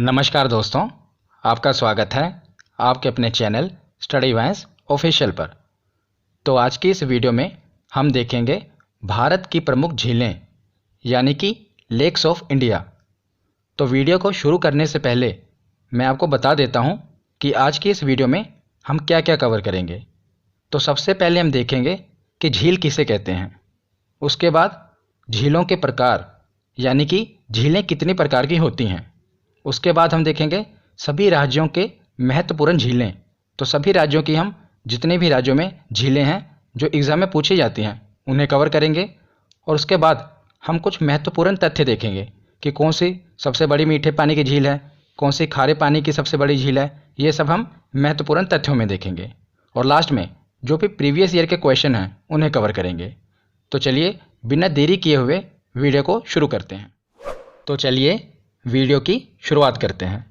नमस्कार दोस्तों, आपका स्वागत है आपके अपने चैनल स्टडी वाइज ऑफिशियल पर। तो आज की इस वीडियो में हम देखेंगे भारत की प्रमुख झीलें यानी कि लेक्स ऑफ इंडिया। तो वीडियो को शुरू करने से पहले मैं आपको बता देता हूं कि आज की इस वीडियो में हम क्या क्या कवर करेंगे। तो सबसे पहले हम देखेंगे कि झील किसे कहते हैं, उसके बाद झीलों के प्रकार यानी कि झीलें कितनी प्रकार की होती हैं, उसके बाद हम देखेंगे सभी राज्यों के महत्वपूर्ण झीलें। तो सभी राज्यों की हम जितने भी राज्यों में झीलें हैं जो एग्ज़ाम में पूछी जाती हैं उन्हें कवर करेंगे। और उसके बाद हम कुछ महत्वपूर्ण तथ्य देखेंगे कि कौन सी सबसे बड़ी मीठे पानी की झील है, कौन सी खारे पानी की सबसे बड़ी झील है। ये सब हम महत्वपूर्ण तथ्यों में देखेंगे और लास्ट में जो भी प्रीवियस ईयर के क्वेश्चन हैं उन्हें कवर करेंगे। तो चलिए बिना देरी किए हुए वीडियो को शुरू करते हैं। तो चलिए वीडियो की शुरुआत करते हैं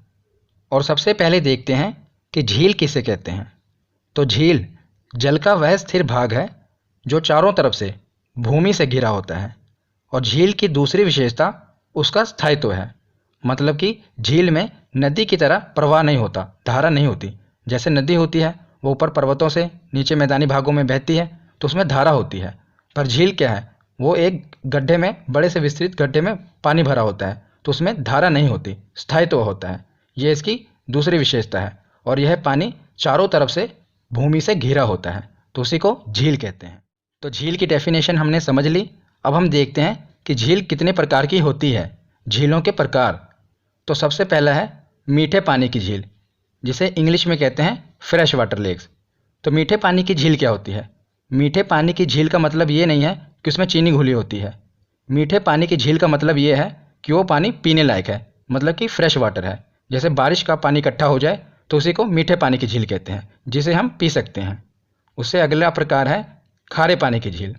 और सबसे पहले देखते हैं कि झील किसे कहते हैं। तो झील जल का वह स्थिर भाग है जो चारों तरफ से भूमि से घिरा होता है। और झील की दूसरी विशेषता उसका स्थायित्व है, मतलब कि झील में नदी की तरह प्रवाह नहीं होता, धारा नहीं होती। जैसे नदी होती है वो ऊपर पर्वतों से नीचे मैदानी भागों में बहती है तो उसमें धारा होती है, पर झील क्या है, वो एक गड्ढे में, बड़े से विस्तृत गड्ढे में पानी भरा होता है तो उसमें धारा नहीं होती, स्थायित्व होता है। ये इसकी दूसरी विशेषता है। और यह पानी चारों तरफ से भूमि से घिरा होता है तो उसी को झील कहते हैं। तो झील की डेफिनेशन हमने समझ ली। अब हम देखते हैं कि झील कितने प्रकार की होती है। झीलों के प्रकार, तो सबसे पहला है मीठे पानी की झील, जिसे इंग्लिश में कहते हैं फ्रेश वाटर लेक्स। तो मीठे पानी की झील क्या होती है? मीठे पानी की झील का मतलब ये नहीं है कि उसमें चीनी घुली होती है। मीठे पानी की झील का मतलब ये है कि वो पानी पीने लायक है, मतलब कि फ्रेश वाटर है। जैसे बारिश का पानी इकट्ठा हो जाए तो उसी को मीठे पानी की झील कहते हैं, जिसे हम पी सकते हैं। उससे अगला प्रकार है खारे पानी की झील,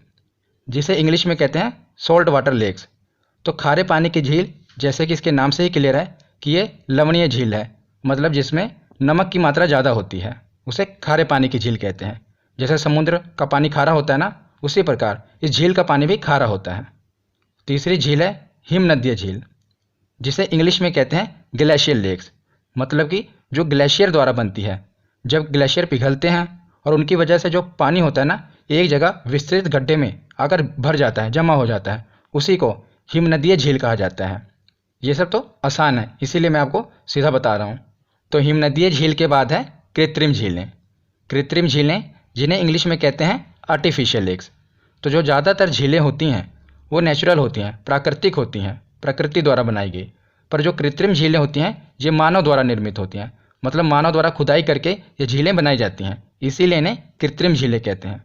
जिसे इंग्लिश में कहते हैं सॉल्ट वाटर लेक्स। तो खारे पानी की झील, जैसे कि इसके नाम से ही क्लियर है कि ये लवणीय झील है, मतलब जिसमें नमक की मात्रा ज़्यादा होती है, उसे खारे पानी की झील कहते हैं। जैसे समुद्र का पानी खारा होता है ना, उसी प्रकार इस झील का पानी भी खारा होता है। तीसरी झील है हिमनदीय झील, जिसे इंग्लिश में कहते हैं ग्लेशियर लेक्स, मतलब कि जो ग्लेशियर द्वारा बनती है। जब ग्लेशियर पिघलते हैं और उनकी वजह से जो पानी होता है ना, एक जगह विस्तृत गड्ढे में आकर भर जाता है, जमा हो जाता है, उसी को हिमनदीय झील कहा जाता है। ये सब तो आसान है, इसीलिए मैं आपको सीधा बता रहा हूँ। तो हिमनदीय झील के बाद है कृत्रिम झीलें। कृत्रिम झीलें, जिन्हें इंग्लिश में कहते हैं आर्टिफिशियल लेक्स। तो जो ज़्यादातर झीलें होती हैं वो नेचुरल होती हैं, प्राकृतिक होती हैं, प्रकृति द्वारा बनाई गई। पर जो कृत्रिम झीलें होती हैं ये मानव द्वारा निर्मित होती हैं, मतलब मानव द्वारा खुदाई करके ये झीलें बनाई जाती हैं, इसीलिए इन्हें कृत्रिम झीलें कहते हैं।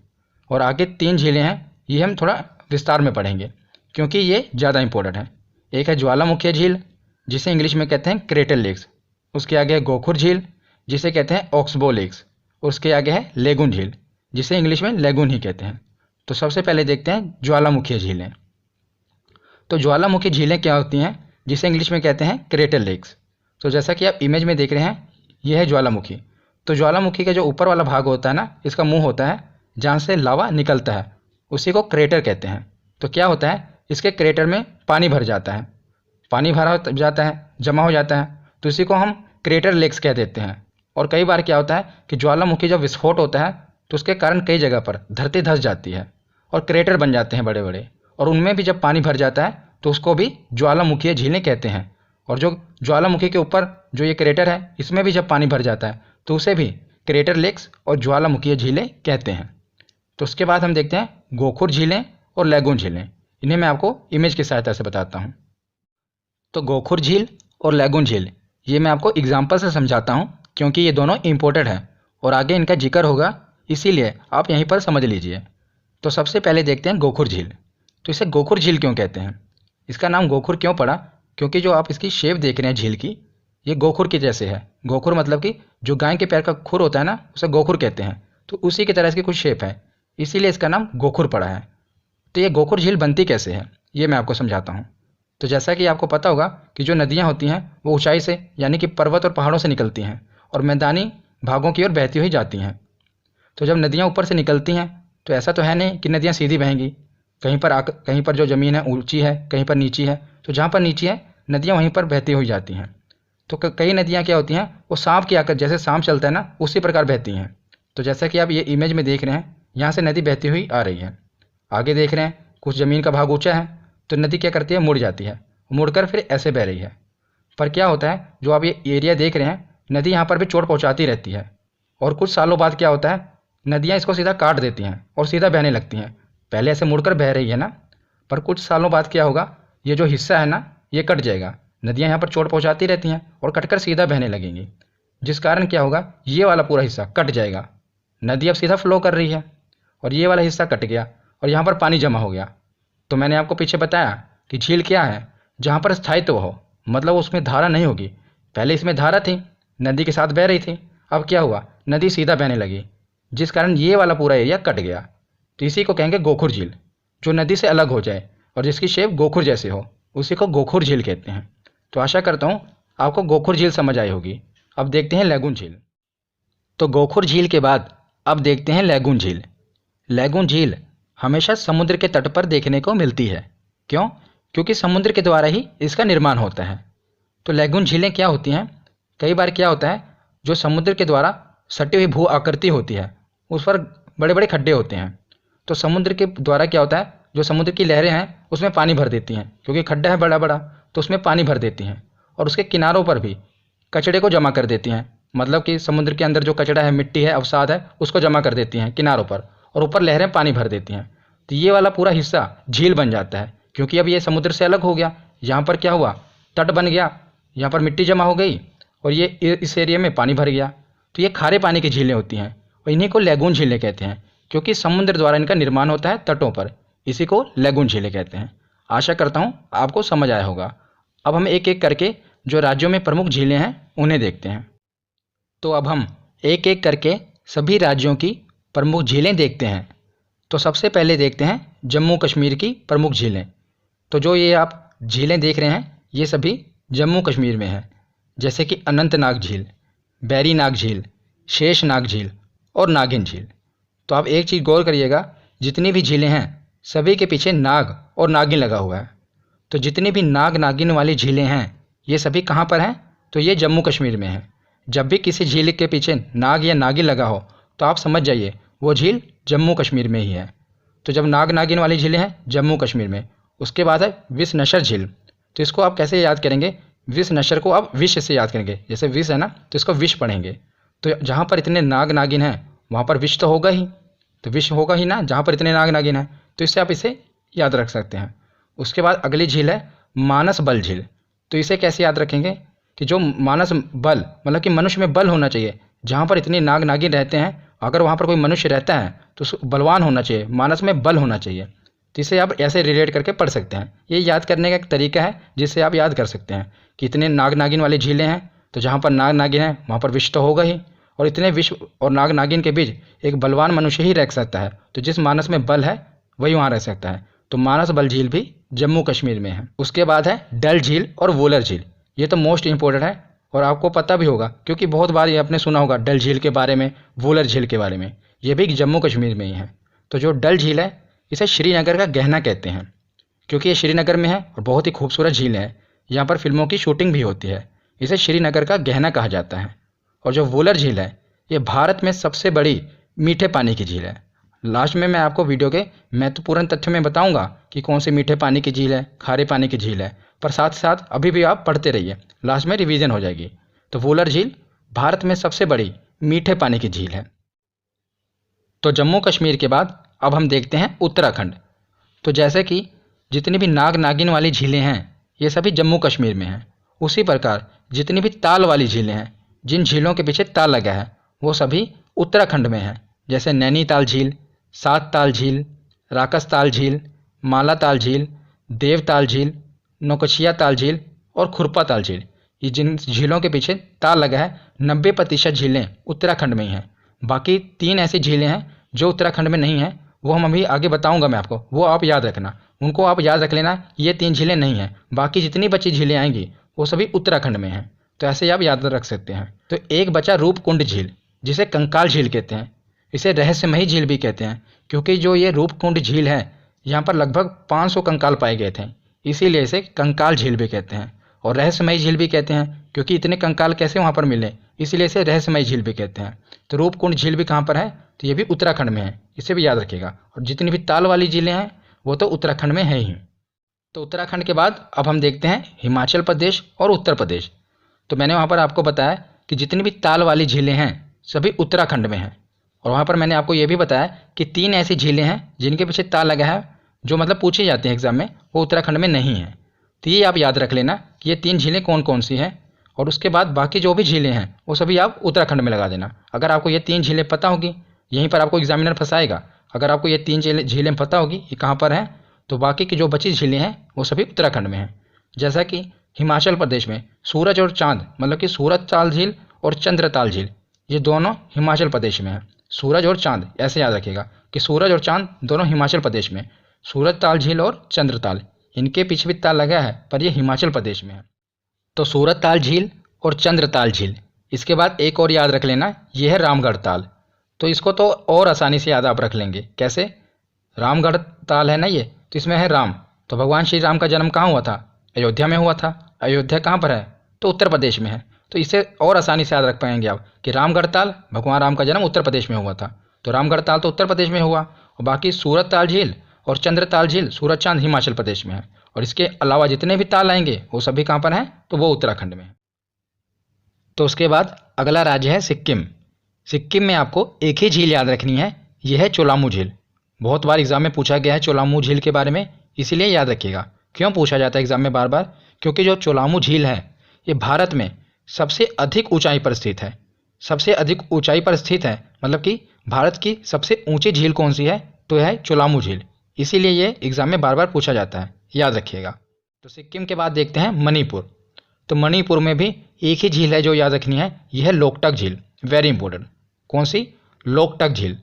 और आगे 3 झीलें हैं, ये हम थोड़ा विस्तार में पढ़ेंगे क्योंकि ये ज़्यादा इंपॉर्टेंट है। एक है ज्वालामुखी झील, जिसे इंग्लिश में कहते हैं क्रेटर लेक्स। उसके आगे है गोखुर झील, जिसे कहते हैं ऑक्सबो लेक्स। उसके आगे है लेगून झील, जिसे इंग्लिश में लेगून ही कहते हैं। तो सबसे पहले देखते हैं ज्वालामुखी झीलें। तो ज्वालामुखी झीलें क्या होती हैं, जिसे इंग्लिश में कहते हैं क्रेटर लेक्स। तो जैसा कि आप इमेज में देख रहे हैं, यह है ज्वालामुखी। तो ज्वालामुखी का जो ऊपर वाला भाग होता है ना, इसका मुंह होता है जहाँ से लावा निकलता है, उसी को क्रेटर कहते हैं। तो क्या होता है, इसके क्रेटर में पानी भर जाता है, पानी भरा जाता है, जमा हो जाता है, तो इसी को हम क्रेटर लेक्स कह देते हैं। और कई बार क्या होता है कि ज्वालामुखी जब विस्फोट होता है तो उसके कारण कई जगह पर धरती धंस जाती है और क्रेटर बन जाते हैं बड़े बड़े, और उनमें भी जब पानी भर जाता है तो उसको भी ज्वालामुखीय झीलें कहते हैं। और जो ज्वालामुखी के ऊपर जो ये क्रेटर है, इसमें भी जब पानी भर जाता है तो उसे भी क्रेटर लेक्स और ज्वालामुखीय झीलें कहते हैं। तो उसके बाद हम देखते हैं गोखुर झीलें और लेगून झीलें। इन्हें मैं आपको इमेज की सहायता से बताता हूँ। तो गोखुर झील और लेगून झील, ये मैं आपको एग्जाम्पल से समझाता हूँ क्योंकि ये दोनों इम्पोर्टेंट हैं और आगे इनका जिक्र होगा, इसीलिए आप यहीं पर समझ लीजिए। तो सबसे पहले देखते हैं गोखुर झील। तो इसे गोखुर झील क्यों कहते हैं? इसका नाम गोखुर क्यों पड़ा? क्योंकि जो आप इसकी शेप देख रहे हैं झील की, ये गोखुर की जैसे है। गोखुर मतलब कि जो गाय के पैर का खुर होता है ना, उसे गोखुर कहते हैं। तो उसी की तरह इसकी कुछ शेप है, इसीलिए इसका नाम गोखुर पड़ा है। तो ये गोखुर झील बनती कैसे है, ये मैं आपको समझाता हूँ। तो जैसा कि आपको पता होगा कि जो नदियाँ होती हैं वो ऊंचाई से, यानी कि पर्वत और पहाड़ों से निकलती हैं और मैदानी भागों की ओर बहती हुई जाती हैं। तो जब नदियाँ ऊपर से निकलती हैं तो ऐसा तो है नहीं कि नदियाँ सीधी बहेंगी, कहीं पर जो ज़मीन है ऊंची है, कहीं पर नीची है। तो जहाँ पर नीची है नदियाँ वहीं पर बहती हुई जाती हैं। तो कई नदियाँ क्या होती हैं, वो सांप की आकर, जैसे सांप चलता है ना, उसी प्रकार बहती हैं। तो जैसा कि आप ये इमेज में देख रहे हैं, यहाँ से नदी बहती हुई आ रही है। आगे देख रहे हैं कुछ ज़मीन का भाग ऊंचा है, तो नदी क्या करती है, मुड़ जाती है, मुड़कर फिर ऐसे बह रही है। पर क्या होता है, जो आप ये एरिया देख रहे हैं, नदी यहाँ पर भी चोट पहुँचाती रहती है, और कुछ सालों बाद क्या होता है, नदियाँ इसको सीधा काट देती हैं और सीधा बहने लगती हैं। पहले ऐसे मुड़कर बह रही है ना, पर कुछ सालों बाद क्या होगा, ये जो हिस्सा है ना, ये कट जाएगा। नदियाँ यहाँ पर चोट पहुँचाती रहती हैं और कटकर सीधा बहने लगेंगी, जिस कारण क्या होगा, ये वाला पूरा हिस्सा कट जाएगा। नदी अब सीधा फ्लो कर रही है और ये वाला हिस्सा कट गया और यहाँ पर पानी जमा हो गया। तो मैंने आपको पीछे बताया कि झील क्या है, जहाँ पर स्थायित्व हो, मतलब उसमें धारा नहीं होगी। पहले इसमें धारा थी, नदी के साथ बह रही थी, अब क्या हुआ, नदी सीधा बहने लगी, जिस कारण ये वाला पूरा एरिया कट गया। तो इसी को कहेंगे गोखुर झील। जो नदी से अलग हो जाए और जिसकी शेप गोखुर जैसे हो, उसी को गोखुर झील कहते हैं। तो आशा करता हूँ आपको गोखुर झील समझ आई होगी। अब देखते हैं लैगून झील। तो गोखुर झील के बाद अब देखते हैं लैगून झील। लैगून झील हमेशा समुद्र के तट पर देखने को मिलती है। क्यों? क्योंकि समुद्र के द्वारा ही इसका निर्माण होता है। तो लैगून झीलें क्या होती हैं, कई बार क्या होता है, जो समुद्र के द्वारा सटी हुई भू आकृति होती है, उस पर बड़े बड़े खड्डे होते हैं। तो समुद्र के द्वारा क्या होता है, जो समुद्र की लहरें हैं उसमें पानी भर देती हैं, क्योंकि खड्डा है बड़ा बड़ा, तो उसमें पानी भर देती हैं। और उसके किनारों पर भी कचड़े को जमा कर देती हैं, मतलब कि समुद्र के अंदर जो कचड़ा है, मिट्टी है, अवसाद है, उसको जमा कर देती हैं किनारों पर, और ऊपर लहरें पानी भर देती हैं। तो ये वाला पूरा हिस्सा झील बन जाता है, क्योंकि अब ये समुद्र से अलग हो गया। यहाँ पर क्या हुआ, तट बन गया, यहाँ पर मिट्टी जमा हो गई और ये इस एरिया में पानी भर गया। तो ये खारे पानी की झीलें होती हैं और इन्हीं को लैगून झीलें कहते हैं, क्योंकि समुद्र द्वारा इनका निर्माण होता है तटों पर। इसी को लैगून झीलें कहते हैं। आशा करता हूँ आपको समझ आया होगा। अब हम एक एक करके जो राज्यों में प्रमुख झीलें हैं उन्हें देखते हैं। तो अब हम एक एक करके सभी राज्यों की प्रमुख झीलें देखते हैं। तो सबसे पहले देखते हैं जम्मू कश्मीर की प्रमुख झीलें। तो जो ये आप झीलें देख रहे हैं, ये सभी जम्मू कश्मीर में हैं, जैसे कि अनंतनाग झील, बैरीनाग झील, शेषनाग झील और नागिन झील। तो आप एक चीज़ गौर करिएगा, जितनी भी झीलें हैं सभी के पीछे नाग और नागिन लगा हुआ है। तो जितनी भी नाग नागिन वाली झीलें हैं, ये सभी कहाँ पर हैं, तो ये जम्मू कश्मीर में हैं। जब भी किसी झील के पीछे नाग या नागिन लगा हो, तो आप समझ जाइए वो झील जम्मू कश्मीर में ही है। तो जब नाग नागिन वाली झीलें हैं जम्मू कश्मीर में, उसके बाद है विष नशर झील। तो इसको आप कैसे याद करेंगे, विष नशर को आप विष से याद करेंगे, जैसे विष है ना, तो इसको विष पढ़ेंगे। तो जहाँ पर इतने नाग नागिन हैं वहाँ पर विष तो होगा ही, तो विष होगा ही ना जहाँ पर इतने नाग नागिन हैं, तो इससे आप इसे याद रख सकते हैं। उसके बाद अगली झील है मानस बल झील। तो इसे कैसे याद रखेंगे कि जो मानस बल, मतलब कि मनुष्य में बल होना चाहिए, जहाँ पर इतने नाग नागिन रहते हैं, अगर वहाँ पर कोई मनुष्य रहता है तो बलवान होना चाहिए, मानस में बल होना चाहिए। तो इसे आप ऐसे रिलेट करके पढ़ सकते हैं। ये याद करने का एक तरीका है जिससे आप याद कर सकते हैं कि इतने नाग नागिन वाली झीलें हैं, तो जहाँ पर नाग नागिन है वहाँ पर विष तो होगा ही, और इतने विष और नाग नागिन के बीच एक बलवान मनुष्य ही रह सकता है। तो जिस मानस में बल है वही वहाँ रह सकता है। तो मानस बल झील भी जम्मू कश्मीर में है। उसके बाद है डल झील और वोलर झील। ये तो मोस्ट इंपॉर्टेंट है और आपको पता भी होगा, क्योंकि बहुत बार ये आपने सुना होगा डल झील के बारे में, वोलर झील के बारे में। ये भी जम्मू कश्मीर में ही है। तो जो डल झील है, इसे श्रीनगर का गहना कहते हैं, क्योंकि ये श्रीनगर में है और बहुत ही खूबसूरत झील है। यहाँ पर फिल्मों की शूटिंग भी होती है। इसे श्रीनगर का गहना कहा जाता है। और जो वोलर झील है, ये भारत में सबसे बड़ी मीठे पानी की झील है। लास्ट में मैं आपको वीडियो के महत्वपूर्ण तथ्यों में बताऊंगा कि कौन सी मीठे पानी की झील है, खारे पानी की झील है, पर साथ साथ अभी भी आप पढ़ते रहिए, लास्ट में रिवीजन हो जाएगी। तो वोलर झील भारत में सबसे बड़ी मीठे पानी की झील है। तो जम्मू कश्मीर के बाद अब हम देखते हैं उत्तराखंड। तो जैसे कि जितनी भी नाग नागिन वाली झीलें हैं, ये सभी जम्मू कश्मीर में हैं। उसी प्रकार जितनी भी ताल वाली झीलें हैं, जिन झीलों के पीछे ताल लगा है, वो सभी उत्तराखंड में हैं। जैसे नैनीताल झील, सात ताल झील, राकस ताल झील, माला ताल झील, देवताल झील, नौकचिया ताल झील और खुरपा ताल झील। ये जिन झीलों के पीछे ताल लगा है, 90% झीलें उत्तराखंड में ही हैं। बाकी 3 ऐसी झीलें हैं जो उत्तराखंड में नहीं हैं, वो हम अभी आगे बताऊंगा मैं आपको, वो आप याद रखना। उनको आप याद रख लेना, ये 3 झीलें नहीं हैं। बाकी जितनी बची झीलें आएंगी वो सभी उत्तराखंड में हैं। तो ऐसे आप याद रख सकते हैं। तो एक बचा रूपकुंड झील, जिसे कंकाल झील कहते हैं। इसे रहस्यमयी झील भी कहते हैं, क्योंकि जो ये रूपकुंड झील है, यहाँ पर लगभग 500 कंकाल पाए गए थे, इसीलिए इसे कंकाल झील भी कहते हैं। और रहस्यमयी झील भी कहते हैं, क्योंकि इतने कंकाल कैसे वहाँ पर मिले, इसीलिए इसे रहस्यमय झील भी कहते हैं। तो रूपकुंड झील भी कहाँ पर है, तो ये भी उत्तराखंड में है, इसे भी याद रखिएगा। और जितनी भी ताल वाली झीलें हैं वो तो उत्तराखंड में है ही। तो उत्तराखंड के बाद अब हम देखते हैं हिमाचल प्रदेश और उत्तर प्रदेश। तो मैंने वहाँ पर आपको बताया कि जितनी भी ताल वाली झीलें हैं सभी उत्तराखंड में हैं। और वहाँ पर मैंने आपको ये भी बताया कि 3 ऐसी झीलें हैं जिनके पीछे ताल लगा है, जो मतलब पूछी जाती हैं एग्जाम में, वो उत्तराखंड में नहीं है। तो ये आप याद रख लेना कि ये 3 झीलें कौन कौन सी हैं, और उसके बाद बाकी जो भी झीलें हैं वो सभी आप उत्तराखंड में लगा देना। अगर आपको ये 3 झीलें पता होगी, यहीं पर आपको एग्जामिनर फंसाएगा। अगर आपको ये 3 झीलें पता होगी ये कहाँ पर हैं, तो बाकी की जो बची झीलें हैं वो सभी उत्तराखंड में हैं। जैसा कि हिमाचल प्रदेश में सूरज और चांद, मतलब कि सूरज ताल झील और चंद्रताल झील, ये दोनों हिमाचल प्रदेश में हैं। सूरज और चांद ऐसे याद रखिएगा कि सूरज और चांद दोनों हिमाचल प्रदेश में, सूरज ताल झील और चंद्रताल, इनके पीछे भी ताल लगा है पर ये हिमाचल प्रदेश में है। तो सूरज ताल झील और चंद्रताल झील। इसके बाद एक और याद रख लेना, ये है रामगढ़ ताल। तो इसको तो और आसानी से याद आप रख लेंगे। कैसे, रामगढ़ ताल है ना ये, तो इसमें है राम। तो भगवान श्री राम का जन्म कहाँ हुआ था, अयोध्या में हुआ था। अयोध्या कहाँ पर है, तो उत्तर प्रदेश में है। तो इसे और आसानी से याद रख पाएंगे आप कि रामगढ़ ताल, भगवान राम का जन्म उत्तर प्रदेश में हुआ था, तो रामगढ़ ताल तो उत्तर प्रदेश में हुआ। और बाकी सूरज ताल झील और चंद्रताल झील, सूरज चांद हिमाचल प्रदेश में है। और इसके अलावा जितने भी ताल आएंगे वो सभी कहाँ पर हैं, तो वो उत्तराखंड में है। तो उसके बाद अगला राज्य है सिक्किम। सिक्किम में आपको एक ही झील याद रखनी है, यह है चोलामू झील। बहुत बार एग्जाम में पूछा गया है चोलामू झील के बारे में, इसीलिए याद रखिएगा। क्यों पूछा जाता है एग्जाम में बार बार, क्योंकि जो चोलामू झील है ये भारत में सबसे अधिक ऊंचाई पर स्थित है। सबसे अधिक ऊंचाई पर स्थित है, मतलब कि भारत की सबसे ऊंची झील कौन सी है, तो यह है चोलामू झील। इसीलिए ये एग्जाम में बार बार पूछा जाता है, याद रखिएगा। तो सिक्किम के बाद देखते हैं मणिपुर। तो मणिपुर में भी एक ही झील है जो याद रखनी है, यह है लोकटक झील। वेरी इंपॉर्टेंट, कौन सी, लोकटक झील।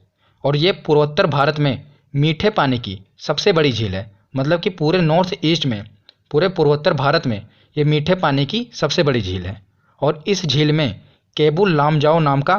और ये पूर्वोत्तर भारत में मीठे पानी की सबसे बड़ी झील है। मतलब कि पूरे नॉर्थ ईस्ट में, पूरे पूर्वोत्तर भारत में ये मीठे पानी की सबसे बड़ी झील है। और इस झील में केबू लामजाओ नाम का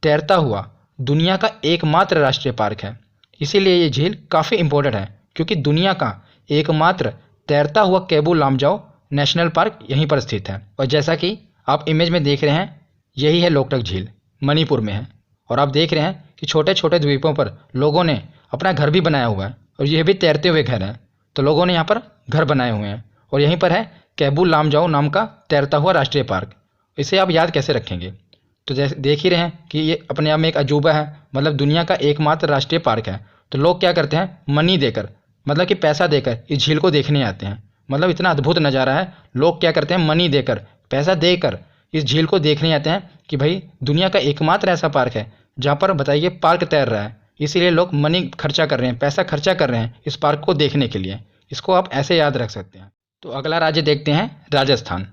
तैरता हुआ दुनिया का एकमात्र राष्ट्रीय पार्क है। इसीलिए ये झील काफ़ी इंपॉर्टेंट है, क्योंकि दुनिया का एकमात्र तैरता हुआ केबू लामजाओ नेशनल पार्क यहीं पर स्थित है। और जैसा कि आप इमेज में देख रहे हैं, यही है लोकटक झील, मणिपुर में है। और आप देख रहे हैं कि छोटे छोटे द्वीपों पर लोगों ने अपना घर भी बनाया हुआ है, और यह भी तैरते हुए घर हैं। तो लोगों ने यहाँ पर घर बनाए हुए हैं। और यहीं पर है केबू लामजाओ नाम का तैरता हुआ राष्ट्रीय पार्क। इसे आप याद कैसे रखेंगे, तो जैसे देख ही रहे हैं कि ये अपने आप में एक अजूबा है, मतलब दुनिया का एकमात्र राष्ट्रीय पार्क है। तो लोग क्या करते हैं, मनी देकर, मतलब कि पैसा देकर इस झील को देखने आते हैं। मतलब इतना अद्भुत नज़ारा है, लोग क्या करते हैं, मनी देकर, पैसा देकर इस झील को देखने आते हैं कि भाई दुनिया का एकमात्र ऐसा पार्क है जहाँ पर बताइए पार्क तैर रहा है। इसीलिए लोग मनी खर्चा कर रहे हैं, पैसा खर्चा कर रहे हैं इस पार्क को देखने के लिए। इसको आप ऐसे याद रख सकते हैं। तो अगला राज्य देखते हैं राजस्थान।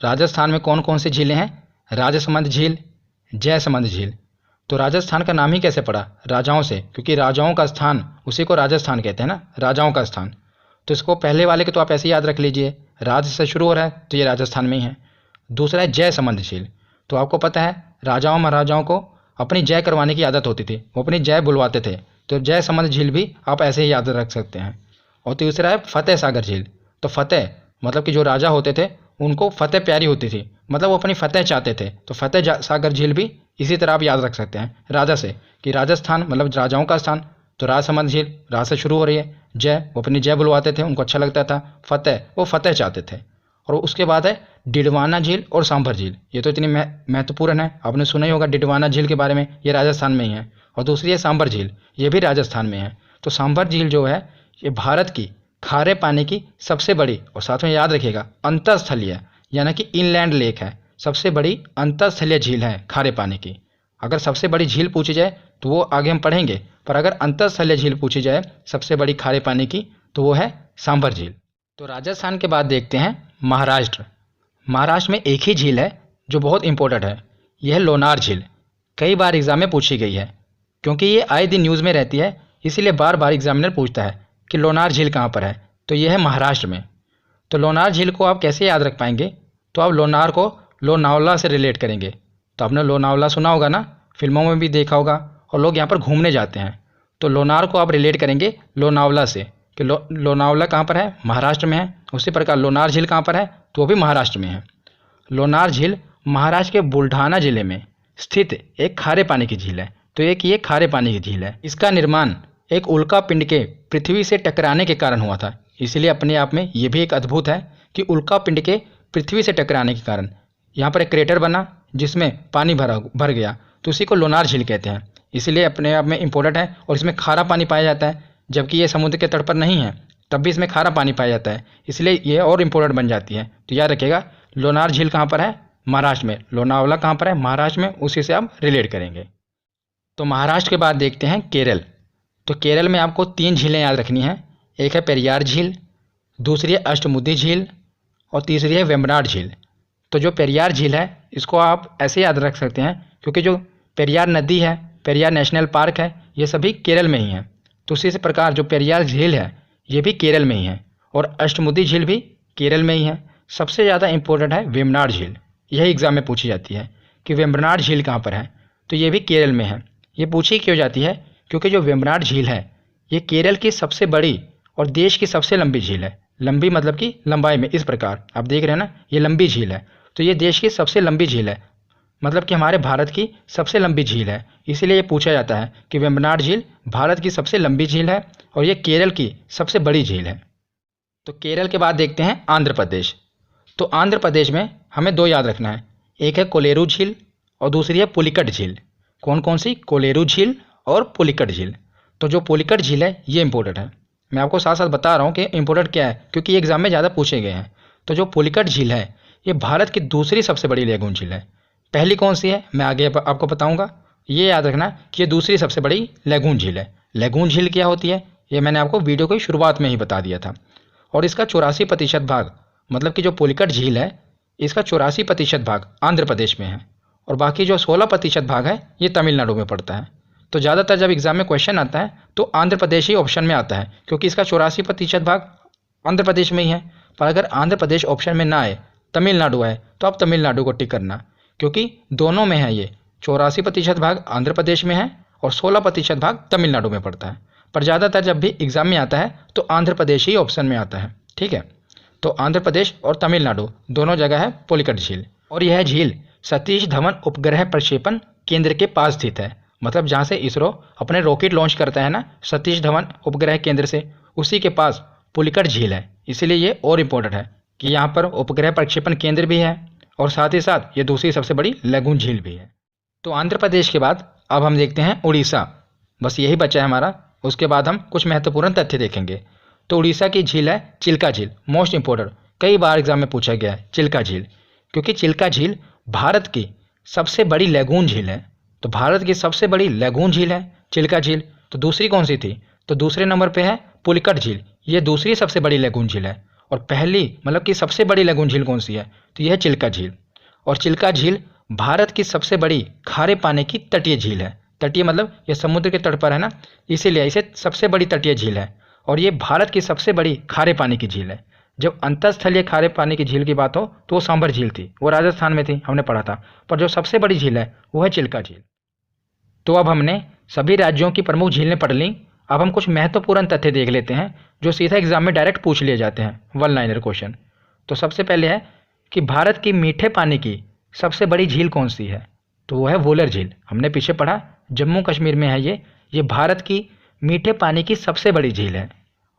राजस्थान में कौन कौन सी झीलें हैं, राजसमंद झील, जयसमंद झील। तो राजस्थान का नाम ही कैसे पड़ा, राजाओं से, क्योंकि राजाओं का स्थान, उसी को राजस्थान कहते हैं ना, राजाओं का स्थान। तो इसको पहले वाले के तो आप ऐसे याद रख लीजिए, राज से शुरू हो रहा है तो ये राजस्थान में ही है। दूसरा है जयसमंद झील। तो आपको पता है राजाओं महाराजाओं को अपनी जय करवाने की आदत होती थी, वो अपनी जय बुलवाते थे। तो जयसमंद झील भी आप ऐसे ही याद रख सकते हैं। और तीसरा है फतेह सागर झील। तो फतेह मतलब कि जो राजा होते थे उनको फतेह प्यारी होती थी, मतलब वो अपनी फतेह चाहते थे। तो फतेह सागर झील भी इसी तरह आप याद रख सकते हैं राजा से, कि राजस्थान मतलब राजाओं का स्थान। तो राजसमंद झील राज से शुरू हो रही है, जय वो अपनी जय बुलवाते थे, उनको अच्छा लगता था, फतेह वो फतेह चाहते थे। और उसके बाद है डिडवाना झील और सांभर झील। ये तो इतनी महत्वपूर्ण है, आपने सुना ही होगा डिडवाना झील के बारे में, ये राजस्थान में ही है। और दूसरी है सांभर झील, ये भी राजस्थान में है। तो सांभर झील जो है ये भारत की खारे पानी की सबसे बड़ी, और साथ में याद रखिएगा अंतरस्थलीय, यानी कि इनलैंड लेक है, सबसे बड़ी अंतरस्थलीय झील है खारे पानी की। अगर सबसे बड़ी झील पूछी जाए तो वो आगे हम पढ़ेंगे, पर अगर अंतरस्थलीय झील पूछी जाए सबसे बड़ी खारे पानी की तो वो है सांभर झील। तो राजस्थान के बाद देखते हैं महाराष्ट्र। महाराष्ट्र में एक ही झील है जो बहुत इंपॉर्टेंट है, यह है लोनार झील। कई बार एग्जाम में पूछी गई है, क्योंकि ये आए दिन न्यूज़ में रहती है, इसीलिए बार बार एग्जामिनर पूछता है कि लोनार झील कहाँ पर है। तो यह है महाराष्ट्र में। तो लोनार झील को आप कैसे याद रख पाएंगे, तो आप लोनार को लोनावला से रिलेट करेंगे। तो आपने लोनावला सुना होगा ना, फिल्मों में भी देखा होगा, और लोग यहाँ पर घूमने जाते हैं। तो लोनार को आप रिलेट करेंगे लोनावला से, कि लोनावला कहाँ पर है, महाराष्ट्र में है। उसी प्रकार लोनार झील कहाँ पर है, तो वो भी महाराष्ट्र में है। लोनार झील महाराष्ट्र के बुल्ढाना जिले में स्थित एक खारे पानी की झील है। तो एक ये खारे पानी की झील है। इसका निर्माण एक उल्का पिंड के पृथ्वी से टकराने के कारण हुआ था। इसलिए अपने आप में ये भी एक अद्भुत है कि उल्का पिंड के पृथ्वी से टकराने के कारण यहाँ पर एक क्रेटर बना जिसमें पानी भर गया, तो उसी को लोनार झील कहते हैं। इसलिए अपने आप में इम्पोर्टेंट है और इसमें खारा पानी पाया जाता है, जबकि ये समुद्र के तट पर नहीं है तब भी इसमें खारा पानी पाया जाता है, इसलिए ये और इम्पोर्टेंट बन जाती है। तो याद रखिएगा, लोनार झील कहाँ पर है? महाराष्ट्र में। लोनावला कहाँ पर है? महाराष्ट्र में। उसी से आप रिलेट करेंगे। तो महाराष्ट्र के बाद देखते हैं केरल। तो केरल में आपको 3 झीलें याद रखनी हैं। एक है पेरियार झील, दूसरी है अष्टमुदी झील और तीसरी है वेम्बनाड झील। तो जो पेरियार झील है इसको आप ऐसे याद रख सकते हैं क्योंकि जो पेरियार नदी है, पेरियार नेशनल पार्क है, ये सभी केरल में ही है। तो उसी प्रकार जो पेरियार झील है ये भी केरल में ही है और अष्टमुदी झील भी केरल में ही है। सबसे ज़्यादा इंपॉर्टेंट है वेम्बनाड झील। यही एग्जाम में पूछी जाती है कि वेम्बनाड झील कहाँ पर है, तो ये भी केरल में है। ये पूछी क्यों जाती है? क्योंकि जो वेम्बनाड झील है ये केरल की सबसे बड़ी और देश की सबसे लंबी झील है। लंबी मतलब कि लंबाई में, इस प्रकार आप देख रहे हैं ना, ये लंबी झील है। तो ये देश की सबसे लंबी झील है, मतलब कि हमारे भारत की सबसे लंबी झील है। इसीलिए ये पूछा जाता है कि वेम्बनाड झील भारत की सबसे लंबी झील है और ये केरल की सबसे बड़ी झील है। तो केरल के बाद देखते हैं आंध्र प्रदेश। तो आंध्र प्रदेश में हमें 2 याद रखना है, एक है कोलेरू झील और दूसरी है पुलिकट झील। कौन कौन सी? कोलेरू झील और पुलिकट झील। तो जो पुलिकट झील है ये इंपॉर्टेंट है। मैं आपको साथ साथ बता रहा हूँ कि इंपॉर्टेंट क्या है, क्योंकि ये एग्जाम में ज़्यादा पूछे गए हैं। तो जो पुलिकट झील है ये भारत की दूसरी सबसे बड़ी लैगून झील है। पहली कौन सी है मैं आगे आपको बताऊँगा। ये याद रखना कि ये दूसरी सबसे बड़ी लैगून झील है। लैगून झील क्या होती है ये मैंने आपको वीडियो की शुरुआत में ही बता दिया था। और इसका 84% भाग, मतलब कि जो पुलिकट झील है इसका 84% भाग आंध्र प्रदेश में है और बाकी जो 16% भाग है ये तमिलनाडु में पड़ता है। तो ज़्यादातर जब एग्जाम में क्वेश्चन आता है तो आंध्र प्रदेश ही ऑप्शन में आता है, क्योंकि इसका 84% भाग आंध्र प्रदेश में ही है। पर अगर आंध्र प्रदेश ऑप्शन में ना आए, तमिलनाडु आए, तो आप तमिलनाडु को टिक करना, क्योंकि दोनों में है। ये 84% भाग आंध्र प्रदेश में है और 16% भाग तमिलनाडु में पड़ता है। पर ज़्यादातर जब भी एग्जाम में आता है तो आंध्र प्रदेश ही ऑप्शन में आता है। ठीक है, तो आंध्र प्रदेश और तमिलनाडु दोनों जगह है पुलिकट झील। और यह झील सतीश धवन उपग्रह प्रक्षेपण केंद्र के पास स्थित है। मतलब जहाँ से इसरो अपने रॉकेट लॉन्च करता है ना, सतीश धवन उपग्रह केंद्र से, उसी के पास पुलिकट झील है। इसीलिए ये और इम्पोर्टेंट है कि यहाँ पर उपग्रह प्रक्षेपण केंद्र भी है और साथ ही साथ ये दूसरी सबसे बड़ी लैगून झील भी है। तो आंध्र प्रदेश के बाद अब हम देखते हैं उड़ीसा। बस यही बचा है हमारा। उसके बाद हम कुछ महत्वपूर्ण तथ्य देखेंगे। तो उड़ीसा की झील है चिल्का झील। मोस्ट इंपॉर्टेंट, कई बार एग्जाम में पूछा गया है चिल्का झील, क्योंकि चिल्का झील भारत की सबसे बड़ी लैगून झील है। तो भारत की सबसे बड़ी लैगून झील है चिल्का झील। तो दूसरी कौन सी थी? तो दूसरे नंबर पे है पुलिकट झील। ये दूसरी सबसे बड़ी लैगून झील है। और पहली मतलब कि सबसे बड़ी लैगून झील कौन सी है? तो यह है चिल्का झील। और चिल्का झील भारत की सबसे बड़ी खारे पानी की तटीय झील है। तटीय मतलब ये समुद्र के तट पर है ना, इसीलिए इसे सबसे बड़ी तटीय झील है। और ये भारत की सबसे बड़ी खारे पानी की झील है। जब अंतरस्थलीय खारे पानी की झील की बात हो तो वो सांभर झील थी, वो राजस्थान में थी, हमने पढ़ा था। पर जो सबसे बड़ी झील है वो है चिल्का झील। तो अब हमने सभी राज्यों की प्रमुख झीलें पढ़ लीं। अब हम कुछ महत्वपूर्ण तथ्य देख लेते हैं जो सीधा एग्जाम में डायरेक्ट पूछ लिए जाते हैं, 1 लाइनर क्वेश्चन। तो सबसे पहले है कि भारत की मीठे पानी की सबसे बड़ी झील कौन सी है? तो वो है वोलर झील। हमने पीछे पढ़ा, जम्मू कश्मीर में है ये भारत की मीठे पानी की सबसे बड़ी झील है।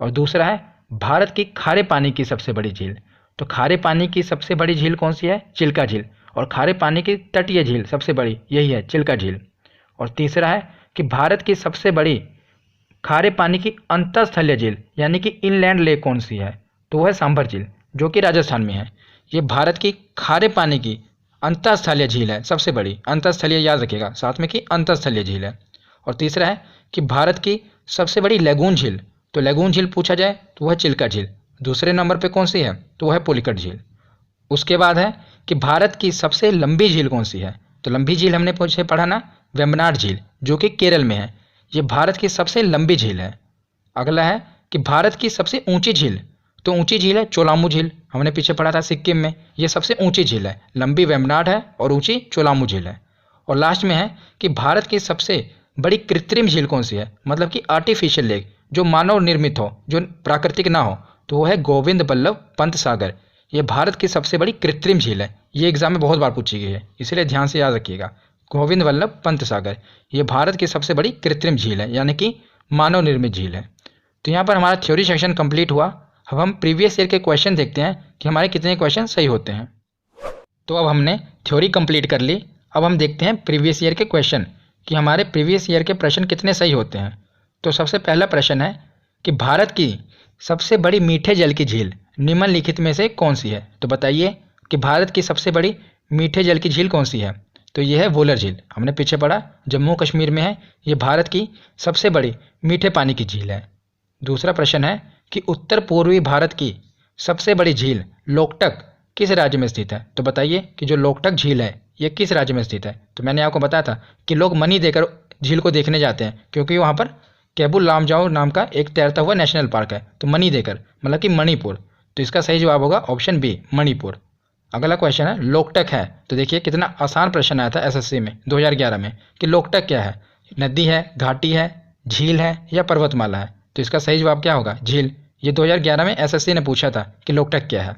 और दूसरा है भारत की खारे पानी की सबसे बड़ी झील। तो खारे पानी की सबसे बड़ी झील कौन सी है? चिल्का झील। और खारे पानी की तटीय झील सबसे बड़ी यही है, चिल्का झील। और तीसरा है कि भारत की सबसे बड़ी खारे पानी की अंतरस्थलीय झील यानी कि इनलैंड लेक कौन सी है? तो वह है सांभर झील, जो कि राजस्थान में है। ये भारत की खारे पानी की अंतरस्थलीय झील है, सबसे बड़ी। अंतरस्थलीय याद रखिएगा, साथ में कि अंतरस्थलीय झील है। और तीसरा है कि भारत की सबसे बड़ी लैगून झील। तो लैगून झील पूछा जाए तो वह चिल्का झील। दूसरे नंबर पे कौन सी है? तो वह है पुलिकट झील। उसके बाद है कि भारत की सबसे लंबी झील कौन सी है? तो लंबी झील हमने पूछे पढ़ा ना, वेम्बनाड झील, जो कि केरल में है। ये भारत की सबसे लंबी झील है। अगला है कि भारत की सबसे ऊंची झील। तो ऊंची झील है चोलामू झील, हमने पीछे पढ़ा था सिक्किम में। ये सबसे ऊंची झील है, लंबी वेम्बनाड है और ऊंची चोलामू झील है। और लास्ट में है कि भारत की सबसे बड़ी कृत्रिम झील कौन सी है, मतलब कि आर्टिफिशियल लेक, जो मानव निर्मित हो, जो प्राकृतिक ना हो। तो वो है गोविंद बल्लभ पंत सागर। ये भारत की सबसे बड़ी कृत्रिम झील है। ये एग्जाम में बहुत बार पूछी गई है, इसलिए ध्यान से याद रखिएगा। गोविंद वल्लभ पंत सागर, ये भारत की सबसे बड़ी कृत्रिम झील है, यानी कि मानव निर्मित झील है। तो यहाँ पर हमारा थ्योरी सेक्शन कंप्लीट हुआ। अब हम प्रीवियस ईयर के क्वेश्चन देखते हैं कि हमारे कितने क्वेश्चन सही होते हैं। तो अब हमने थ्योरी कंप्लीट कर ली। अब हम देखते हैं प्रीवियस ईयर के क्वेश्चन कि हमारे प्रीवियस ईयर के प्रश्न कितने सही होते हैं। तो सबसे पहला प्रश्न है कि भारत की सबसे बड़ी मीठे जल की झील निम्नलिखित में से कौन सी है। तो बताइए कि भारत की सबसे बड़ी मीठे जल की झील कौन सी है। तो ये है वुलर झील, हमने पीछे पढ़ा, जम्मू कश्मीर में है। ये भारत की सबसे बड़ी मीठे पानी की झील है। दूसरा प्रश्न है कि उत्तर पूर्वी भारत की सबसे बड़ी झील लोकटक किस राज्य में स्थित है। तो बताइए कि जो लोकटक झील है ये किस राज्य में स्थित है। तो मैंने आपको बताया था कि लोग मनी देकर झील को देखने जाते हैं, क्योंकि वहाँ पर केबुल लामजाओ नाम का एक तैरता हुआ नेशनल पार्क है। तो मनी देकर मतलब कि मणिपुर। तो इसका सही जवाब होगा ऑप्शन बी, मणिपुर। अगला क्वेश्चन है लोकटक है। तो देखिए कितना आसान प्रश्न आया था एसएससी में 2011 में कि लोकटक क्या है, नदी है, घाटी है, झील है या पर्वतमाला है। तो इसका सही जवाब क्या होगा, झील। ये 2011 में एसएससी ने पूछा था कि लोकटक क्या है।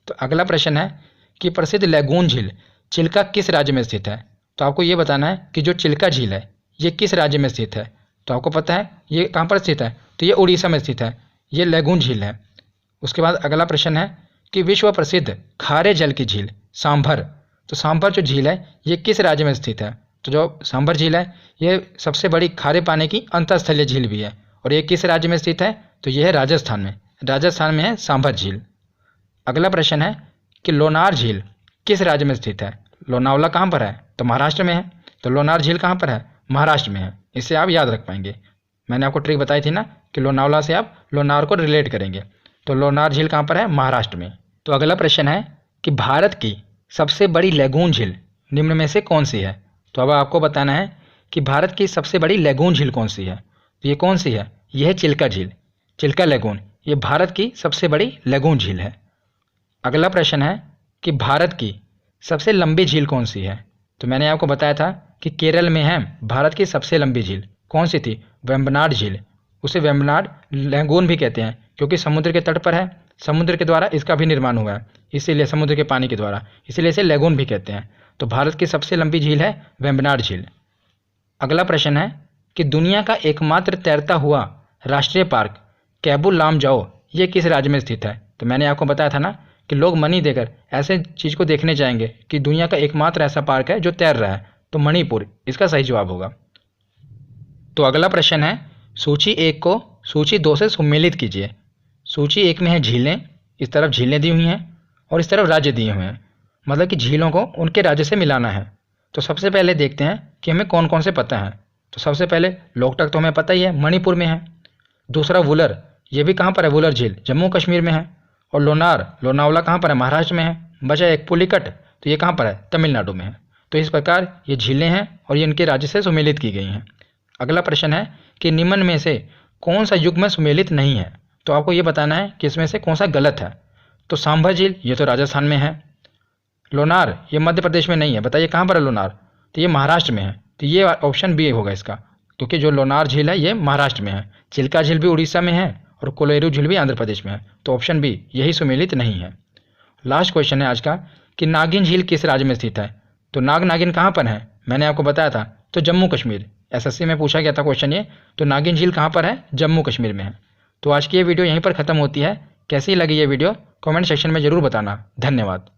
तो अगला प्रश्न है कि प्रसिद्ध लैगून झील चिल्का किस राज्य में स्थित है। तो आपको ये बताना है कि जो चिल्का झील है ये किस राज्य में स्थित है। तो आपको पता है ये कहाँ पर स्थित है, तो ये उड़ीसा में स्थित है, ये लैगून झील है। उसके बाद अगला प्रश्न है कि विश्व प्रसिद्ध खारे जल की झील सांभर। तो सांभर जो झील है ये किस राज्य में स्थित है। तो जो सांभर झील है ये सबसे बड़ी खारे पानी की अंतरस्थलीय झील भी है, और ये किस राज्य में स्थित है। तो ये है राजस्थान में, राजस्थान में है सांभर झील। अगला प्रश्न है कि लोनार झील किस राज्य में स्थित है। लोनावला कहाँ पर है, तो महाराष्ट्र में है। तो लोनार झील कहाँ पर है, महाराष्ट्र में है। इससे आप याद रख पाएंगे। मैंने आपको ट्रिक बताई थी ना कि लोनावला से आप लोनार को रिलेट करेंगे। तो लोनार झील कहाँ पर है, महाराष्ट्र में। तो अगला प्रश्न है कि भारत की सबसे बड़ी लैगून झील निम्न में से कौन सी है। तो अब आपको बताना है कि भारत की सबसे बड़ी लैगून झील कौन सी है। तो ये कौन सी है, यह है चिल्का झील, चिल्का लैगून। ये भारत की सबसे बड़ी लैगून झील है। अगला प्रश्न है कि भारत की सबसे लंबी झील कौन सी है। तो मैंने आपको बताया था कि केरल में है भारत की सबसे लंबी झील। कौन सी थी, वेम्बनाड झील। उसे वेम्बनाड लैगून भी कहते हैं, क्योंकि समुद्र के तट पर है, समुद्र के द्वारा इसका भी निर्माण हुआ है, इसीलिए समुद्र के पानी के द्वारा, इसीलिए इसे लैगून भी कहते हैं। तो भारत की सबसे लंबी झील है वेम्बनाड झील। अगला प्रश्न है कि दुनिया का एकमात्र तैरता हुआ राष्ट्रीय पार्क केबुल लामजाओ ये किस राज्य में स्थित है। तो मैंने आपको बताया था ना कि लोग मनी देकर ऐसे चीज़ को देखने जाएंगे कि दुनिया का एकमात्र ऐसा पार्क है जो तैर रहा है। तो मणिपुर इसका सही जवाब होगा। तो अगला प्रश्न है सूची 1 को सूची 2 से सम्मिलित कीजिए। सूची 1 में है झीलें, इस तरफ झीलें दी हुई हैं और इस तरफ राज्य दिए हुए हैं, मतलब कि झीलों को उनके राज्य से मिलाना है। तो सबसे पहले देखते हैं कि हमें कौन कौन से पता है। तो सबसे पहले लोकटक तो हमें पता ही है, मणिपुर में है। दूसरा वुलर, ये भी कहाँ पर है, वुलर झील जम्मू कश्मीर में है। और लोनार, लोनावला कहाँ पर है, महाराष्ट्र में है। बचा एक पुलिकट, तो ये कहाँ पर है, तमिलनाडु में है। तो इस प्रकार ये झीलें हैं और ये इनके राज्य से सुमेलित की गई हैं। अगला प्रश्न है कि निम्न में से कौन सा युग में सुमेलित नहीं है। तो आपको ये बताना है कि इसमें से कौन सा गलत है। तो सांभर झील ये तो राजस्थान में है। लोनार ये मध्य प्रदेश में नहीं है, बताइए कहाँ पर है लोनार। तो ये महाराष्ट्र में है। तो ये ऑप्शन बी होगा इसका, क्योंकि जो लोनार झील है ये महाराष्ट्र में है। चिल्का झील भी उड़ीसा में है और कोलेरू झील भी आंध्र प्रदेश में है। तो ऑप्शन बी यही सुमेलित नहीं है। लास्ट क्वेश्चन है आज का कि नागिन झील किस राज्य में स्थित है। तो नागिन कहाँ पर है, मैंने आपको बताया था, तो जम्मू कश्मीर। एसएससी में पूछा गया था क्वेश्चन ये। तो नागिन झील कहाँ पर है, जम्मू कश्मीर में है। तो आज की ये वीडियो यहीं पर ख़त्म होती है। कैसी लगी ये वीडियो कमेंट सेक्शन में ज़रूर बताना। धन्यवाद।